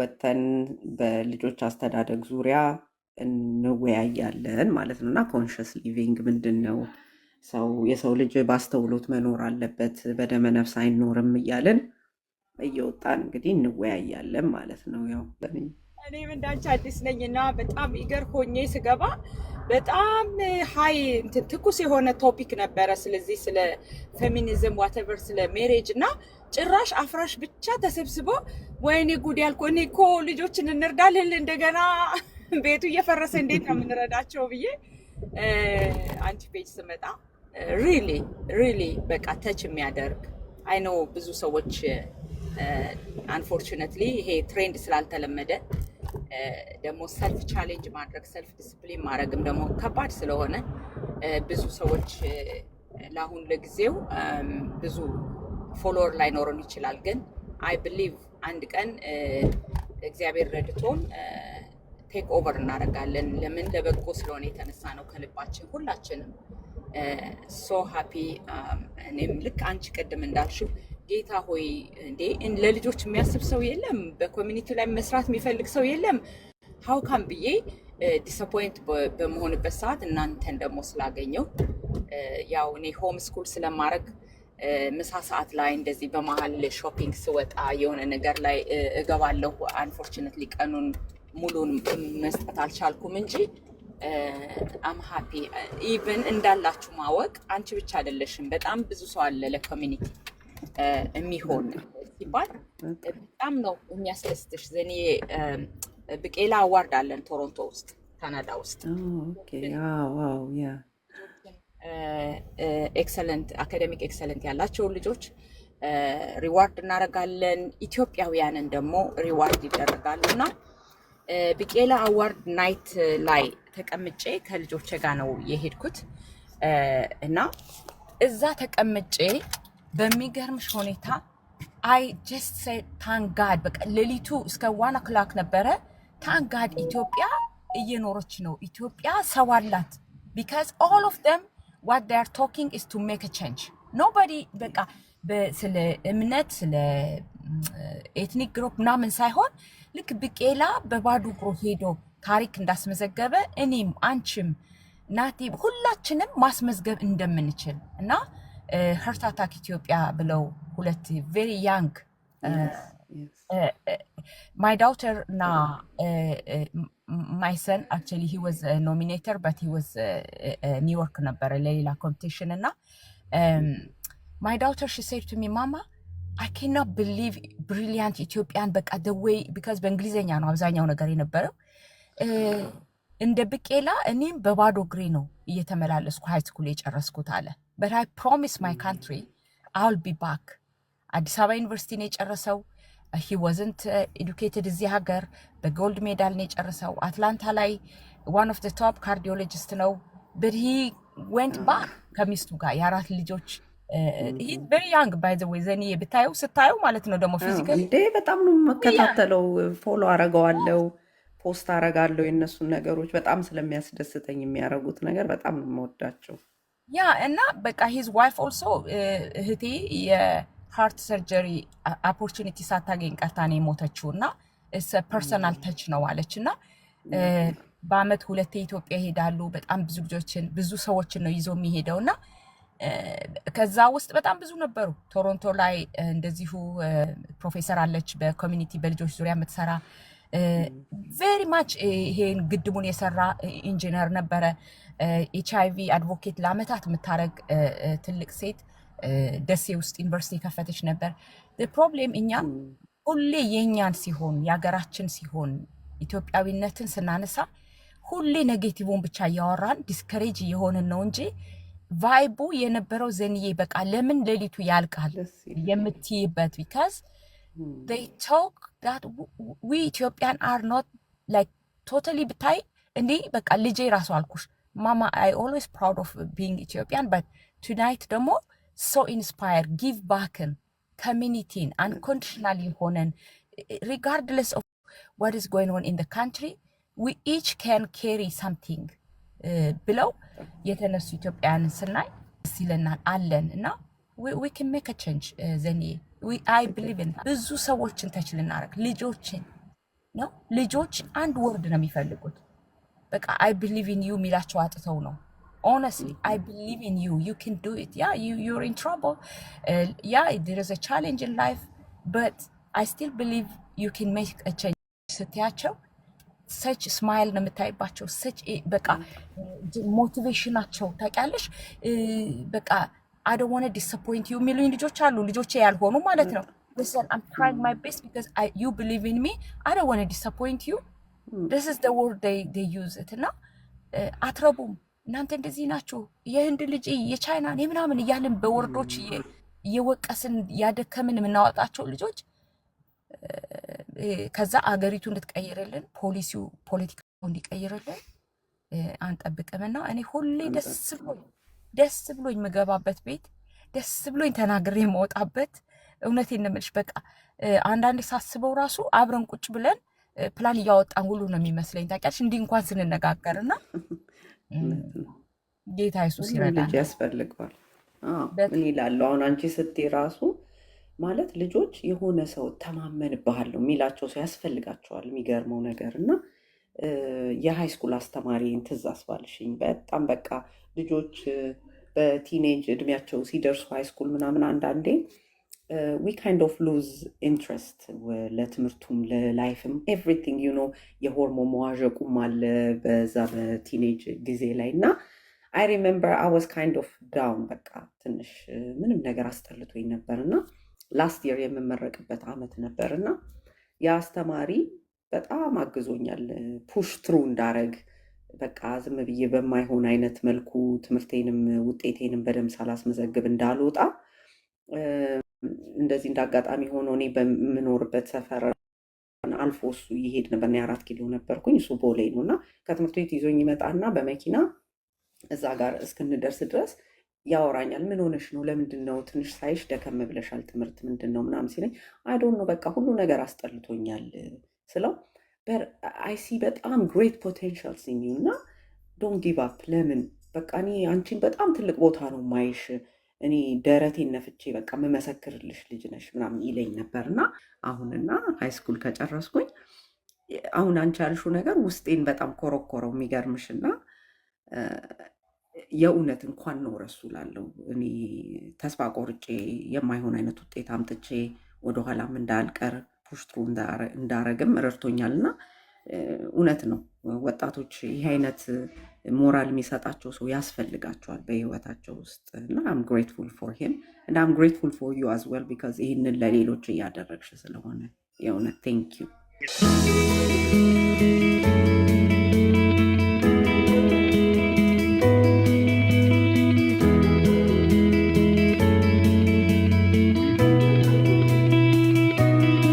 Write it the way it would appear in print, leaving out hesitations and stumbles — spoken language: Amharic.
ወተን በልጆች አስተዳደግ ዙሪያ እንወያያለን ማለት ነው። እና ኮንሽስ ሊቪንግ ምንድን ነው? የሰው ልጅ ባስተውሎት መኖር አለበት፣ በደመ ነፍስ አይኖርም እያለን እየወጣን እንግዲህ እንወያያለን ማለት ነው። ያው እኔም እንዳንቺ አዲስ ነኝና በጣም ኢገር ሆኜ ስገባ በጣም ሃይ ትኩስ የሆነ ቶፒክ ነበረ። ስለዚህ ስለ ፌሚኒዝም ዋቴቨር ስለ ሜሬጅ እና ጭራሽ አፍራሽ ብቻ ተሰብስቦ ወይኔ ጉድ ያልኩ እኔ እኮ ልጆችን እንርዳለን እንደገና ቤቱ እየፈረሰ እንዴት ነው የምንረዳቸው ብዬ አንቺ ፔጅ ስመጣ ሪሊ በቃ ተች የሚያደርግ አይ ኖ ብዙ ሰዎች አንፎርቹኔትሊ ይሄ ትሬንድ ስላልተለመደ ደግሞ ሰልፍ ቻሌንጅ ማድረግ ሰልፍ ዲስፕሊን ማድረግም ደግሞ ከባድ ስለሆነ ብዙ ሰዎች ለአሁን ለጊዜው ብዙ ፎሎወር ላይኖረን ይችላል። ግን አይ ብሊቭ አንድ ቀን እግዚአብሔር ረድቶን ቴክ ኦቨር እናደርጋለን። ለምን ለበጎ ስለሆነ የተነሳ ነው ከልባችን ሁላችንም። ሶ ሃፒ እኔም ልክ አንቺ ቅድም እንዳልሽው ጌታ ሆይ እንዴ ለልጆች የሚያስብ ሰው የለም፣ በኮሚኒቲ ላይ መስራት የሚፈልግ ሰው የለም፣ ሀውካም ብዬ ዲስአፖይንት በመሆንበት ሰዓት እናንተን ደግሞ ስላገኘው ያው እኔ ሆም ስኩል ስለማድረግ ምሳ ሰዓት ላይ እንደዚህ በመሀል ሾፒንግ ስወጣ የሆነ ነገር ላይ እገባለሁ። አንፎርቹኔትሊ ቀኑን ሙሉን መስጠት አልቻልኩም እንጂ አም ሃፒ ኢቨን እንዳላችሁ ማወቅ አንቺ ብቻ አይደለሽም፣ በጣም ብዙ ሰው አለ ለኮሚኒቲ የሚሆን ሲባል በጣም ነው የሚያስደስትሽ። ዘኔ ብቄላ አዋርድ አለን ቶሮንቶ ውስጥ ካናዳ ውስጥ ኤክሰለንት አካዴሚክ ኤክሰለንት ያላቸውን ልጆች ሪዋርድ እናደርጋለን። ኢትዮጵያውያንን ደግሞ ሪዋርድ ይደረጋሉ እና ብቄላ አዋርድ ናይት ላይ ተቀምጬ ከልጆቼ ጋር ነው የሄድኩት እና እዛ ተቀምጬ በሚገርምሽ ሁኔታ አይ ጀስት ሴ ታንጋድ በቃ ሌሊቱ እስከ 1 o'clock ነበረ። ታንጋድ ኢትዮጵያ እየኖረች ነው፣ ኢትዮጵያ ሰው አላት። ቢካዝ ኦል ኦፍ ደም what they are talking is to make a change. Nobody በቃ ስለ እምነት ስለ ኤትኒክ ግሩፕ ምናምን ሳይሆን ልክ ብቄላ በባዶ እግሩ ሄዶ ታሪክ እንዳስመዘገበ እኔም አንቺም ናቲ ሁላችንም ማስመዝገብ እንደምንችል እና ሀርት አታክ ኢትዮጵያ ብለው ሁለት ቬሪ ያንግ my daughter na my son actually he was a nominator but he was New York ነበረ ለሌላ ኮምፒቲሽን እና my daughter she said to me mama I cannot believe brilliant Ethiopian በቃ the way because በእንግሊዘኛ ነው አብዛኛው ነገር የነበረው እንደ ብቄላ እኔም በባዶ እግሬ ነው እየተመላለስኩ ሃይ ስኩል የጨረስኩት አለ but I promise my country I'll be back አዲስ አበባ ዩኒቨርሲቲ ነው የጨረሰው he wasn't educated እዚህ ሀገር በጎልድ ሜዳል ነው የጨረሰው አትላንታ ላይ one of the top cardiologist ነው but he went back ከሚስቱ ጋር የአራት ልጆች he's very young by the way ዘኔ ብታየው ስታየው ማለት ነው ደግሞ ፊዚካሊ እንዴ በጣም ነው መከታተለው ፎሎ አረጋዋለው ፖስት አረጋለው የነሱን ነገሮች በጣም ስለሚያስደስተኝ የሚያረጉት ነገር በጣም ነው የምወዳቸው ያ እና በቃ his wife also እህቴ የሃርት ሰርጀሪ ኦፖርቹኒቲ ሳታገኝ ቀርታ ነው የሞተችውና it's a personal touch ነው አለችና በአመት ሁለቴ ኢትዮጵያ ይሄዳሉ በጣም ብዙ ልጆችን ብዙ ሰዎችን ነው ይዞ የሚሄደውና ከዛ ውስጥ በጣም ብዙ ነበሩ ቶሮንቶ ላይ እንደዚሁ ፕሮፌሰር አለች በኮሚኒቲ በልጆች ዙሪያ የምትሰራ very much ይሄን ግድቡን የሰራ ኢንጂነር ነበረ HIV አድቮኬት ለአመታት የምታረግ ትልቅ ሴት ደሴ ውስጥ ዩኒቨርሲቲ ከፈተች ነበር the problem እኛ ሁሌ የኛን ሲሆን ያገራችን ሲሆን ኢትዮጵያዊነትን ስናነሳ ሁሌ ኔጌቲቭን ብቻ ያወራን ዲስከሬጅ የሆነን ነው እንጂ ቫይቡ የነበረው ዘንዬ በቃ ለምን ሌሊቱ ያልቃል የምትይበት because they talk that we Ethiopian are not like totally ብታይ እንዴ በቃ ልጄ ራሱ አልኩሽ mama I always proud of being Ethiopian but tonight ደግሞ so inspired give back in community unconditionally ሆነን regardless of what is going on in the country we each can carry something ብለው የተነሱ ኢትዮጵያን ስናይ ሲለናል አለን እና we can make a change ዘኔ I believe in ብዙ ሰዎችን ተች ልናረግ ልጆችን ነው። ልጆች አንድ ወርድ ነው የሚፈልጉት። በቃ አይ ቢሊቭ ኢን ዩ የሚላቸው አጥተው ነው። honestly I believe in you, you can do it, yeah, you're in trouble, yeah, there is a challenge in life, but I still believe you can make a change ስትያቸው ሰች ስማይል ነው የምታይባቸው። ሰች በቃ ሞቲቬሽናቸው ታውቂያለሽ። በቃ I don't want to disappoint you የሚሉኝ ልጆች አሉ፣ ልጆቼ ያልሆኑ ማለት ነው። listen, I'm trying my best because you believe in me, I don't want to disappoint you. this is the word they use it እና አትረቡም እናንተ እንደዚህ ናችሁ፣ የህንድ ልጅ የቻይና ምናምን እያልን በወርዶች እየወቀስን ያደከምን የምናወጣቸው ልጆች ከዛ አገሪቱ እንድትቀይርልን ፖለቲካው እንዲቀይርልን አንጠብቅምና እኔ ሁሌ ደስ ብሎኝ የምገባበት ቤት፣ ደስ ብሎኝ ተናግሬ የምወጣበት፣ እውነቴን ነው የምልሽ። በቃ አንዳንዴ ሳስበው ራሱ አብረን ቁጭ ብለን ፕላን እያወጣን ሁሉ ነው የሚመስለኝ ታውቂያለሽ፣ እንዲህ እንኳን ስንነጋገርና ጌታ ኢየሱስ ይረዳል። ልጅ ያስፈልገዋል። ምን ይላሉ አሁን አንቺ ስትይ ራሱ ማለት ልጆች የሆነ ሰው ተማመንብሃለሁ የሚላቸው ሰው ያስፈልጋቸዋል። የሚገርመው ነገር እና የሃይ ስኩል አስተማሪን ትዝ አስባልሽኝ። በጣም በቃ ልጆች በቲኔጅ እድሜያቸው ሲደርሱ ሃይ ስኩል ምናምን አንዳንዴ ዊ ካይንድ ኦፍ ሉዝ ኢንትረስት ለትምህርቱም ለላይፍም ኤቭሪቲንግ ዩ ኖ የሆርሞን መዋዠቁም አለ በዛ በቲኔጅ ጊዜ ላይ እና አይ ሪሜምበር አይ ዋዝ ካይንድ ኦፍ ዳውን በቃ ትንሽ ምንም ነገር አስጠልቶኝ ነበር እና ላስት የር የምመረቅበት ዓመት ነበር እና የአስተማሪ በጣም አግዞኛል ፑሽ ትሩ እንዳረግ በቃ ዝም ብዬ በማይሆን አይነት መልኩ ትምህርቴንም ውጤቴንም በደንብ ሳላስመዘግብ እንዳልወጣ እንደዚህ እንዳጋጣሚ ሆኖ እኔ በምኖርበት ሰፈር አልፎ እሱ ይሄድ ነበር። 4 ኪሎ ነበርኩኝ፣ እሱ ቦሌ ነው እና ከትምህርት ቤት ይዞኝ ይመጣና በመኪና እዛ ጋር እስክንደርስ ድረስ ያወራኛል። ምን ሆነሽ ነው? ለምንድን ነው ትንሽ ሳይሽ ደከም ብለሻል? ትምህርት ምንድን ነው ምናምን ሲለኝ አይ ዶንት ኖ በቃ ሁሉ ነገር አስጠልቶኛል ስለው አይ ሲ በጣም ግሬት ፖቴንሻል ሲኝ እና ዶንት ጊቭ አፕ ለምን በቃ እኔ አንቺን በጣም ትልቅ ቦታ ነው ማይሽ፣ እኔ ደረቴን ነፍቼ በቃ የምመሰክርልሽ ልጅ ነሽ ምናምን ይለኝ ነበርና አሁንና ሃይ ስኩል ከጨረስኩኝ አሁን አንቺ ያልሽው ነገር ውስጤን በጣም ኮረኮረው የሚገርምሽና የእውነት እንኳን ነው ረሱ ላለው እኔ ተስፋ ቆርጬ የማይሆን አይነት ውጤት አምጥቼ ወደኋላም እንዳልቀር ፑሽትሩ እንዳረግም ረድቶኛልና እውነት ነው ወጣቶች ይህ አይነት ሞራል የሚሰጣቸው ሰው ያስፈልጋቸዋል በህይወታቸው ውስጥ እና I'm grateful for him and I'm grateful for you as well because ይህንን ለሌሎች እያደረግሽ ስለሆነ የእውነት thank you